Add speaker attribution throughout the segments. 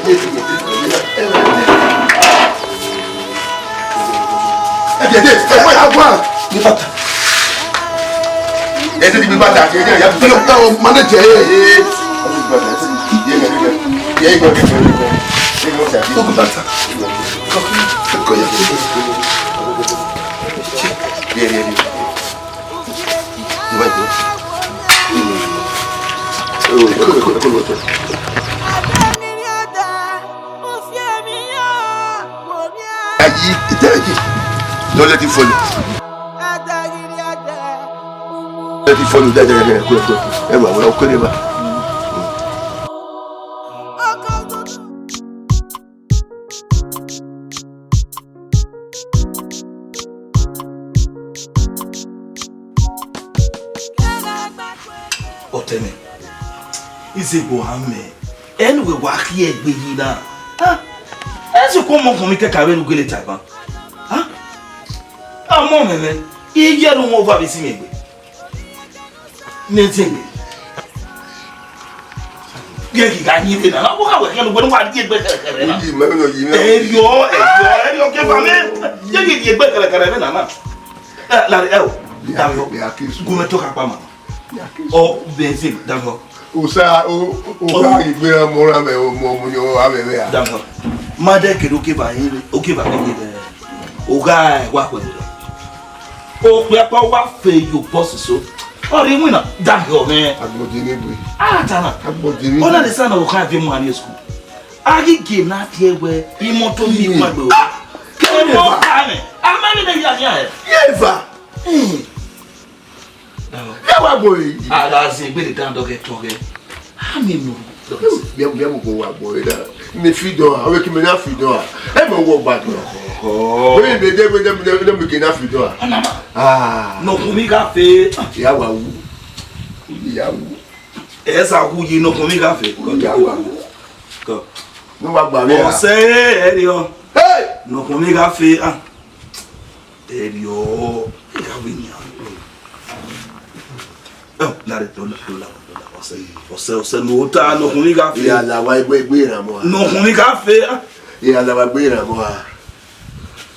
Speaker 1: Don't let it follow. Let it follow. Everyone,
Speaker 2: Oteme, is it Bohame? And we walk here, baby. Huh? As you come on from me, Karen, go later. Huh? Ah, moment, you don't move up, is me. Nothing. You can't even know how we're going to get better. You're getting better. Oh, benzin, d'accord.
Speaker 1: Usa igbe mora me mo yo abebe a.
Speaker 2: D'accord. Mother ke okay ba ni oga wa ko. O pe pa wa fe you boss so. O ri mu na d'accord me.
Speaker 1: Agboje ni gbe.
Speaker 2: Ah, tana.
Speaker 1: Agboje ni.
Speaker 2: Ona de sana o kan fi mu ani school. Agi ge na tie we imoto mi ma gbe o. Ke mo ka me. Amani de ya.
Speaker 1: Yeva. Yawa boy.
Speaker 2: That's a bit of talk. I mean,
Speaker 1: we have go boy. Me freedom. I will me freedom. I mo walk back. Oh. We be dem me kina freedom. Ah.
Speaker 2: No kumi cafe.
Speaker 1: Yawa wu. Yawa.
Speaker 2: Esa hu yi no kumi cafe.
Speaker 1: Yawa.
Speaker 2: Go.
Speaker 1: No wa gba me.
Speaker 2: O say erio.
Speaker 1: Hey.
Speaker 2: No kumi cafe. Ah. Erio. Ka we ni. Oh, Você não tá no comigo a
Speaker 1: e ela vai beber amor.
Speaker 2: No comigo a fé.
Speaker 1: E ela vai beber amor.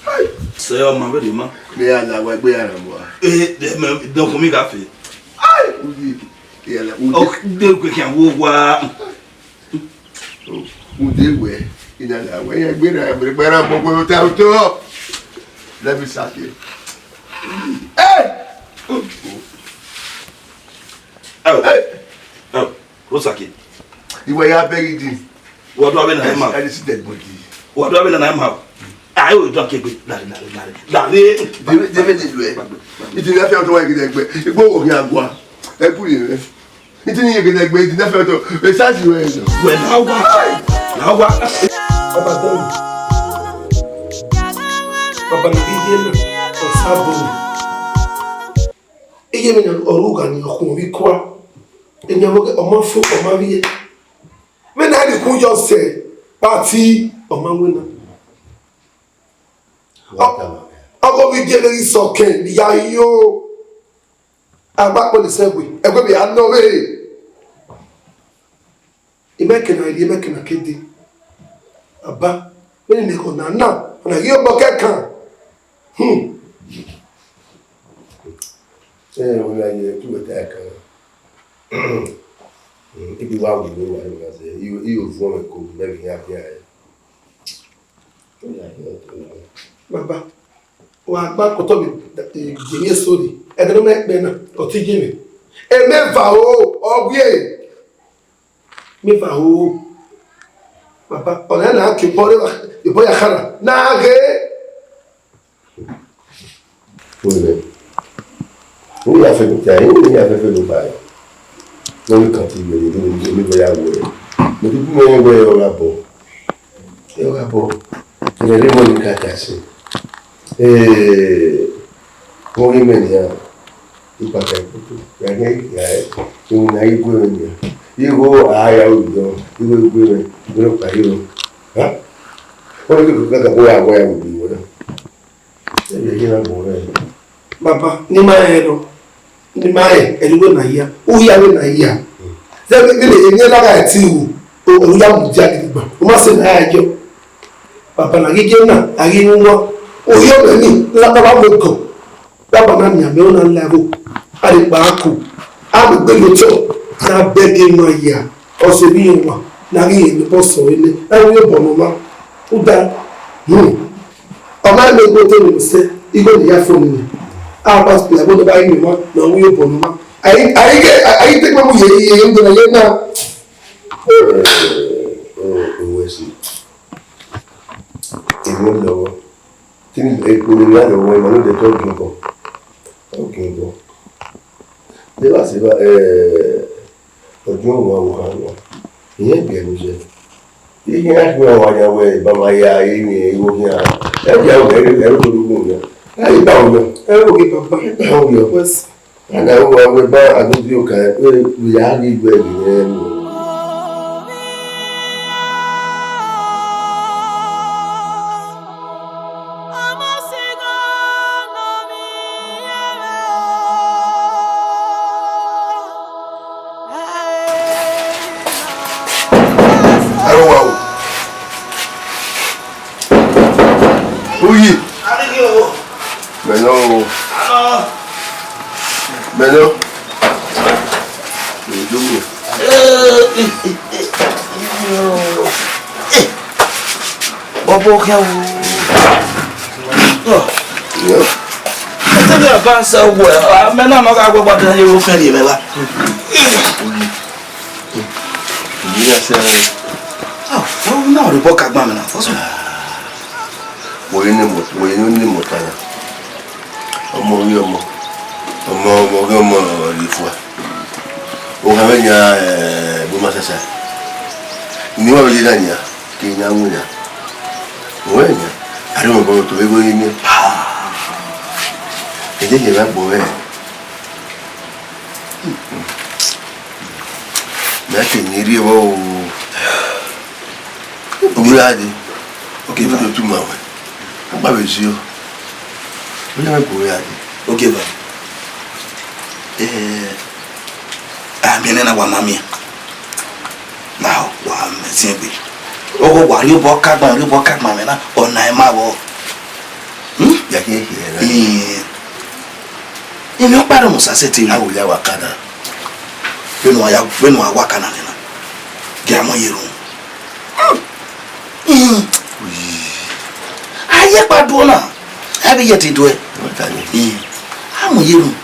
Speaker 1: Ai,
Speaker 2: você é uma vez, irmão.
Speaker 1: E ela vai beber amor.
Speaker 2: E não comigo a fé.
Speaker 1: Ai, e ela
Speaker 2: o deu que é o
Speaker 1: deu é. E ela vai beber amor com o teu. Deve saber. Ei!
Speaker 2: Oh, Rosaki.
Speaker 1: You were buried in.
Speaker 2: What do I mean? I'm
Speaker 1: I see dead body.
Speaker 2: What do I mean? I'm out. I will not keep it. It didn't have to work in the go here. I put it. It didn't even get it didn't have to. Besides, you were now what?
Speaker 3: Papa, Iyemi oruga ni okun bi kwa enyawo ke omo fu omo biye me na di kun just say party omo wina ogo bi de le so ken ya yo agba po le segwe egbe bi ano we imeke na kede aba me ni ko na yo bo kekan
Speaker 1: when I do attack, if you want to do what I say, you form a cool, maybe happy.
Speaker 3: Baba, wa gba ko to bi jeni sori e de me pe na o ti jeni e meva o ogwe meva o baba ona na ki bore ibo ya khara na ge
Speaker 1: we have a time, we have a fellow by. No, we can't even do it very well. But people know where you're about. You're about. And everyone can catch it. Only many are. You can't get it. You know, you go, I will go. You will go by you. Huh? What do you think about where I will be?
Speaker 3: Baba, ni maero. Ni mae, eliwe na ya. Uya we na ya. Zebe ile enye laga ti u. o ya mu dia gidigba o ma se na ya jo papa na gege na ari nwa o yo me ni la baba mo ko baba na mi ame ona level ari pa aku a me gbe lo to na bege no ya o se bi nwa na ri ni bo so ile e wo yo bo mo ma o da o ma me go to ni se igo ni ya fo ni a pass play bo ba yi mo na wo yo bo mo ma ai take mo ye ndo na ye na sí. Èmi ń lọ́wọ́ tí epo ní láti ọwọ́ ìmọ̀ ló dé tọ́jú nǹkan ọ̀gbìn nǹkan. Bí wàá sí bá ọdún òun àwọn àwọn ìyẹn ìgbẹ́nu jẹ. Yíyí láti wọ́n àwọn àyàwó ẹ̀ bá máa ya ayé ní ewu ní ara. Ẹ̀jẹ̀ àwọn ẹ̀rọ tó dúró náà. Láyé bá wọn lọ. Ẹ̀rọ kì í bàbá bá wọn lọ. Àná àwọn àwọn ẹgbẹ́ àgbẹ̀bí òkà ẹ̀ pé ìyá á rí ìgbẹ́ ìyẹn nù.
Speaker 4: Okay. I can't say well. I'm not going to go back to your family. Oh, no, the book I got now.
Speaker 1: We need more time. Ouais, allez, on va retrouver vos lignes. Et dès qu'il va boire, mais tu n'y arrives pas au Uwadiae. Ok, va tout le monde. On va bien sûr. On va pour Uwadiae.
Speaker 4: Ok, va. Ah, bien, on va mamie. Now, on va me dire. Oh, what you walk out, man, man, or Naima. In your parents, I said to you, I will have a canna. When I walk on it, Gamma, you. I yet by Bona. Have you yet to do it? I'm you.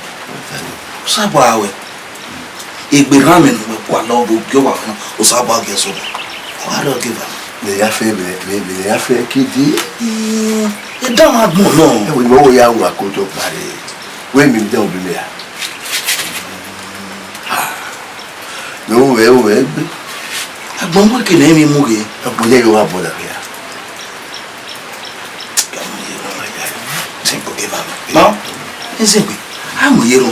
Speaker 4: Sabawe. It be ramen with what love will go out or Sabah gets over. I don't give up.
Speaker 1: Les affaires qui dit.
Speaker 4: Et dans ma bonne non.
Speaker 1: Oui, moi, il y a un côté pareil. Oui, mais il y a un peu. Non, oui.
Speaker 4: A bon boy qui n'aime mourir.
Speaker 1: A bon boy qui va bon derrière.
Speaker 4: C'est pour qu'il va. Non, c'est oui. Ah, mourir.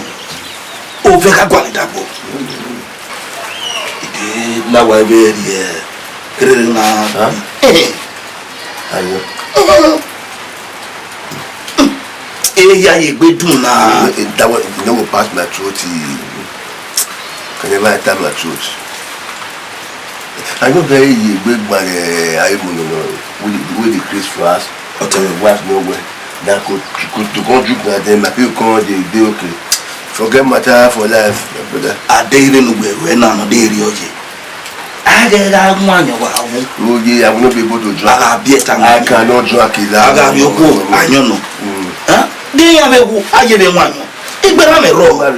Speaker 4: Au fait à quoi d'abord. Et là, ouais, ya ye gbe dun na
Speaker 1: that one you know pass my throat can never enter my throat. I know very big man I with the Chris for us or tell me wife nowhere that could go drink na them my people come they okay forget matter for life my brother.
Speaker 4: I dey even where now no dey oje. I get that one you are.
Speaker 1: Oh yeah, I will not be able to drink.
Speaker 4: I
Speaker 1: cannot drink it.
Speaker 4: I got your go. I know. Huh? They have a go. I get one. If I am a row, I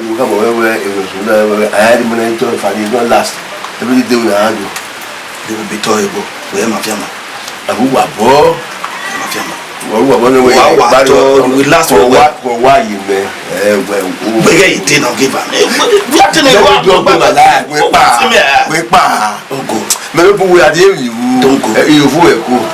Speaker 4: had money to if I did not last. Every day we are. They will be tolerable. Where my family?
Speaker 1: I will walk.
Speaker 4: My family.
Speaker 1: We last for what? For why you may?
Speaker 4: We get it. Don't give up. We have to
Speaker 1: don't go. Mais pour vous dire, donc il faut écouter.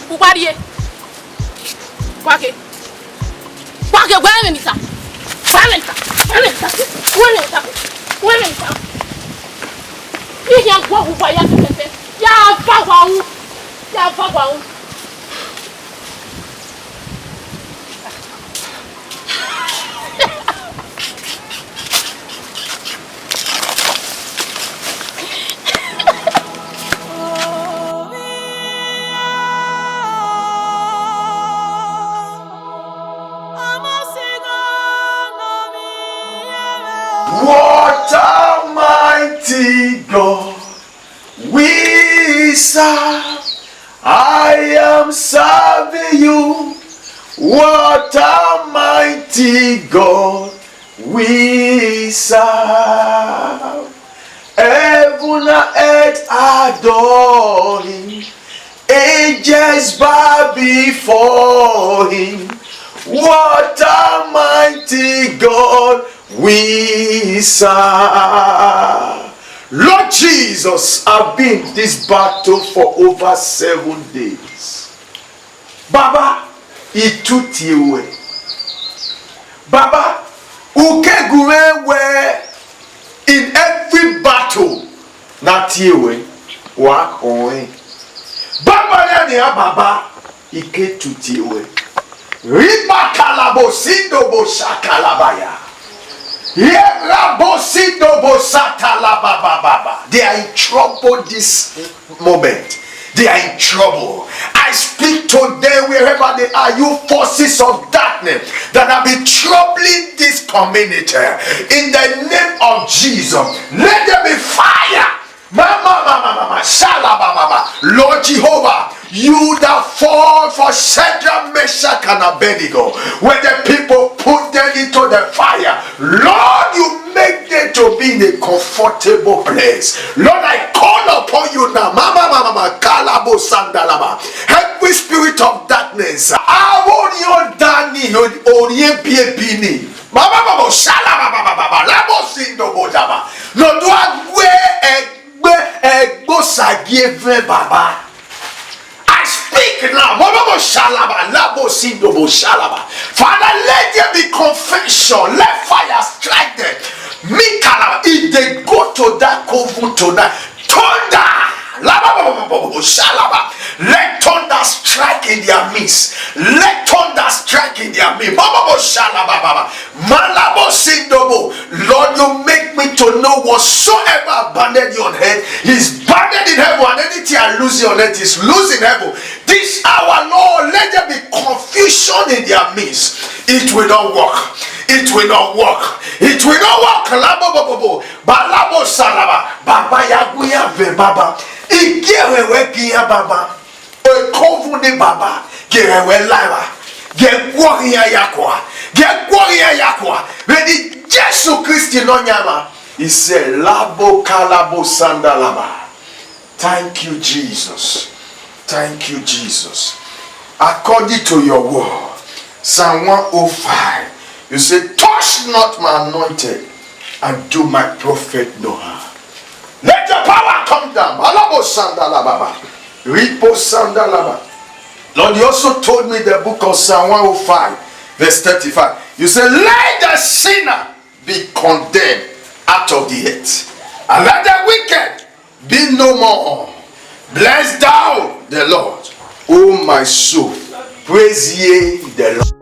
Speaker 5: Uwadiae. Kwake. Kwake wewe ni sawa. Wewe ni sawa. Wewe ni sawa. Wewe ni sawa. Wewe ni sawa. Hii ya kwa huwa ya tete. Ya fa kwa u. Ya fa kwa u.
Speaker 2: What Almighty God we serve. I am serving you. What Almighty God we serve. Heaven and earth adore him. Angels
Speaker 6: angels bow before him. What a mighty God we serve. Lord Jesus, I've been in this battle for over 7 days. Baba, itutiwe. Baba, ukegurewe in every battle. Natiwe, wakoe. Baba yani ya baba, iketutiwe. Riba kalabo sindo bo shakalabaya. They are in trouble this moment. They are in trouble. I speak today wherever they are, you forces of darkness that have been troubling this community. In the name of Jesus, let there be fire. Lord Jehovah, you that fall for Shadrach, Meshach, and Abednego, when the people put them into the fire, Lord, you make them to be in a comfortable place. Lord, I call upon you now. Every spirit of darkness, I speak now. Father, let there be confession. Let fire strike them. If they go to that coven tonight, thunder. Let thunder strike in their midst. Let thunder strike in their midst. Lord, you make me to know whatsoever abandoned you on earth is bounded in heaven, and anything I lose on earth is losing heaven. This hour, Lord, let there be confusion in their midst. It will not work. It will not work. It will not work. Balabo salaba. Baba yaguya ve baba. Igewe giya baba. Okovune baba. Gewe lava. Gegworia yakwa. Gegworia yakwa. When Jesus Christ no nyama. He said, Labo kalabo sandalaba. Thank you, Jesus. Thank you, Jesus. According to your word, Psalm 105, you say, touch not my anointed and do my prophet no harm. Let the power come down. Alabo sandalaba. Ripo sandalaba. Lord, you also told me the book of Psalm 105, verse 35. You say, let the sinner be condemned out of the earth, and let the wicked be no more. Bless thou the Lord, O my soul. Praise ye the Lord.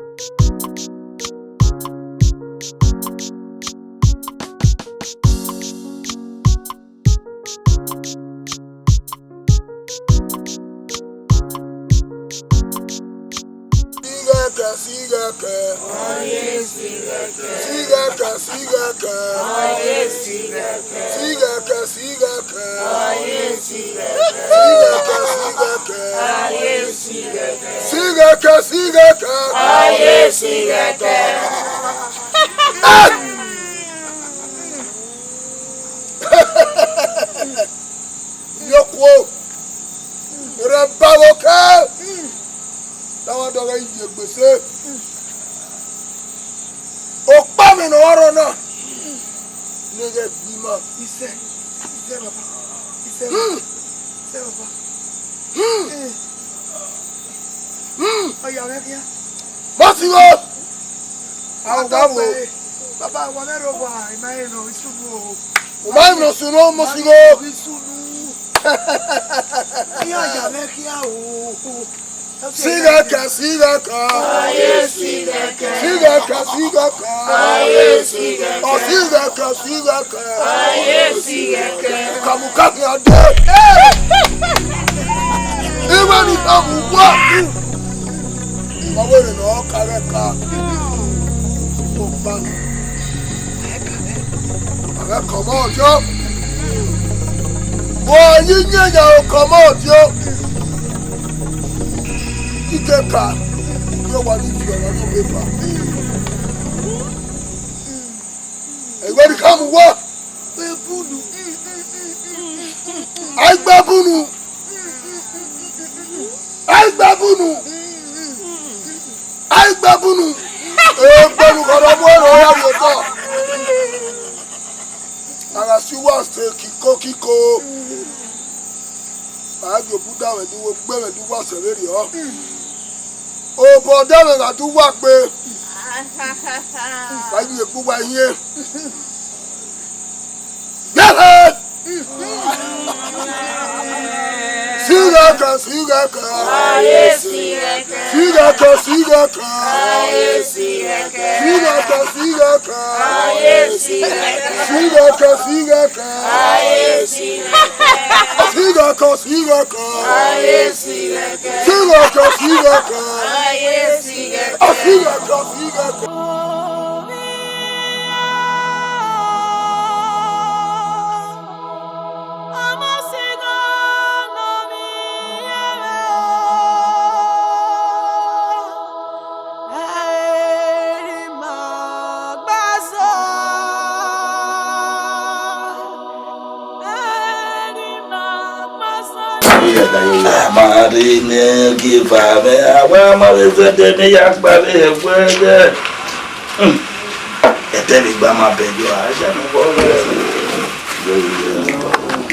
Speaker 2: Come on, Joe. Boy, you come on, Joe. You get car. You want to do paper. Hey, where you come what? I babunu. I babunu. Ai babunu. Pẹ̀lú kọ̀dọ̀ mú ẹ̀rọ ọ̀yá mi tọ̀. Ara sí wá ṣe kíkó. Àjò búdà ẹ̀dínwó gbẹ̀rẹ̀ ní wá ṣẹ̀rẹ̀ rí ọ́. Òbò ọ̀dẹ́rẹ̀ àdú wà pé. Wáyé èkú wáyé. Yẹ́rẹ̀! Sírẹ̀kẹ̀.
Speaker 5: Ayé sírẹ̀kẹ̀.
Speaker 2: Sírẹ̀kẹ̀.
Speaker 5: Ayé sírẹ̀kẹ̀. Ayé
Speaker 2: Sírẹ̀kẹ̀.
Speaker 5: Ayé sírẹ̀kẹ̀.
Speaker 2: Sírẹ̀kẹ̀.
Speaker 5: Ayé sírẹ̀kẹ̀.
Speaker 2: Sírẹ̀kẹ̀.
Speaker 5: Ayé sírẹ̀kẹ̀.
Speaker 2: Sírẹ̀kẹ̀.
Speaker 5: Ayé sírẹ̀kẹ̀.
Speaker 2: Sírẹ̀kẹ̀.
Speaker 4: Marine give me a woman the next body. Tell me about my bed.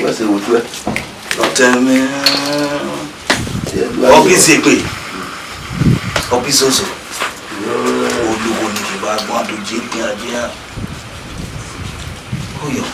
Speaker 1: What's it with you?
Speaker 4: Don't tell me. Obisque. Obisoso. I want to jip here. Oh, yo.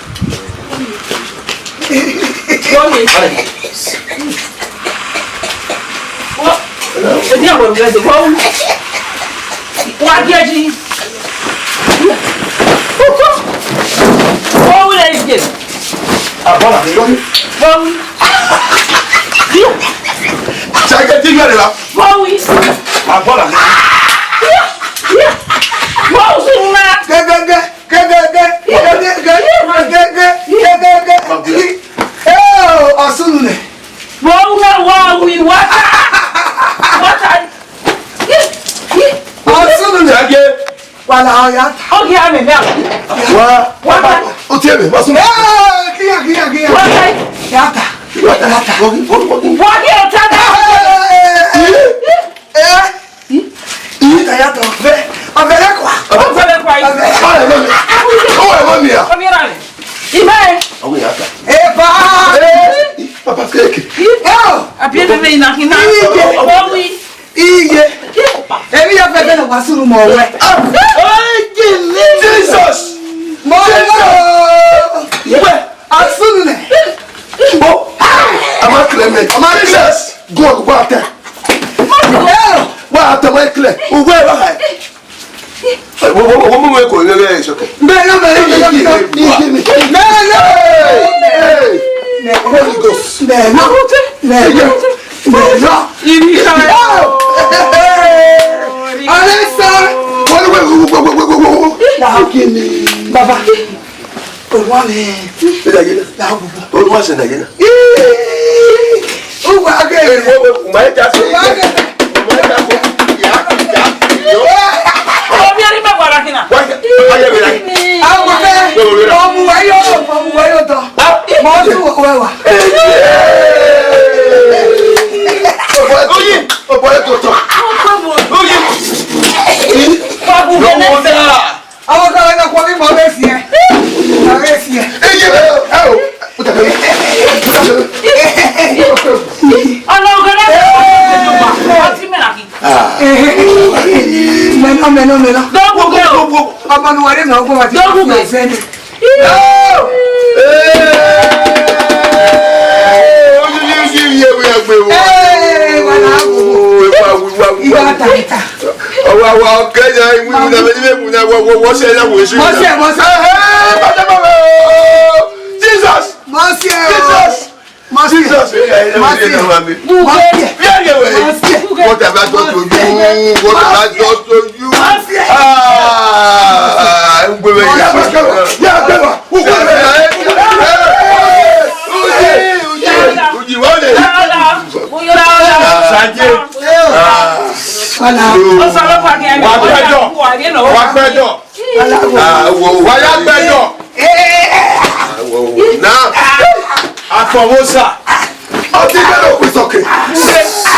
Speaker 2: Ọtí mélòó kù sókè.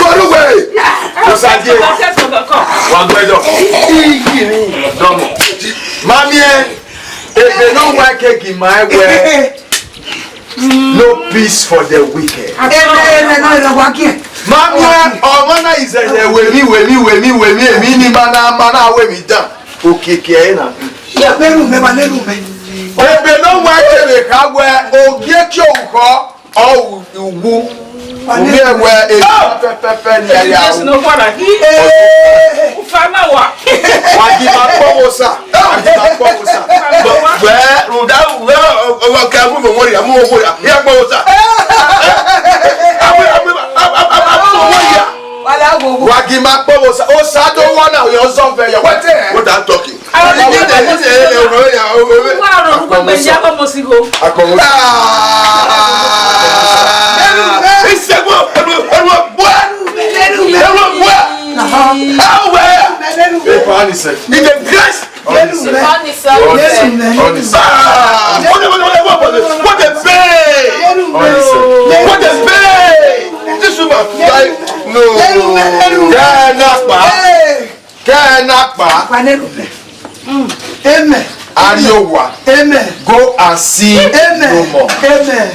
Speaker 2: Kọ́lùwẹ̀. Kòsàdé. Wà gbẹ́dọ̀. Dọ́mọ̀. Mami ẹ, èdè náà wá kéèkì máa wẹ̀. No peace for the wicked. Mami ẹ, ọmọ náà ìṣẹ̀lẹ̀ wèmí, èmi ni mana wèmí dán. Òkèkè ẹ̀ náà. Èdè náà wá kéèkì ká wẹ̀ ògé kí òun kọ́ ọ̀wù. Omi ẹ̀wẹ̀ èyí pẹ́pẹ́pẹ́ ní ẹ̀yà o. Wàjí máa pọ́ wo sà. Wẹ́ẹ́ rùdá ọwọ́ kẹ́ mú mi wọ́n yà mú owó yà yà pọ́ wo sà. Wàjí máa pọ́ wo sà. Ó sádó wọ́n náà yọ sọ́fẹ̀ yọ wẹ́tẹ̀. What I'm talking.
Speaker 3: Amen.
Speaker 2: Ariowa.
Speaker 3: Amen.
Speaker 2: Go and see no more.
Speaker 3: Amen.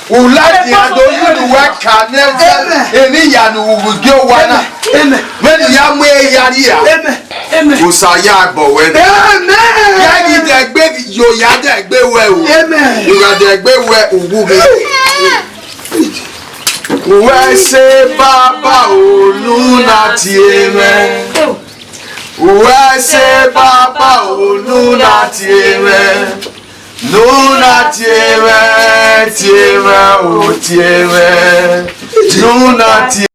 Speaker 2: Uladi adoyunu weka neve eni yanu ugyo wana.
Speaker 3: Amen.
Speaker 2: Meni ya mwe yari ya.
Speaker 3: Amen. Amen.
Speaker 2: Usaya agbowe.
Speaker 3: Amen.
Speaker 2: Yagi degbe yo ya degbe we o.
Speaker 3: Amen.
Speaker 2: Yo ya degbe we ugu me. We se baba oluna ti eme. We se baba oluna ti eme. Nuna tiere, tiere, o tiere, nuna tiere.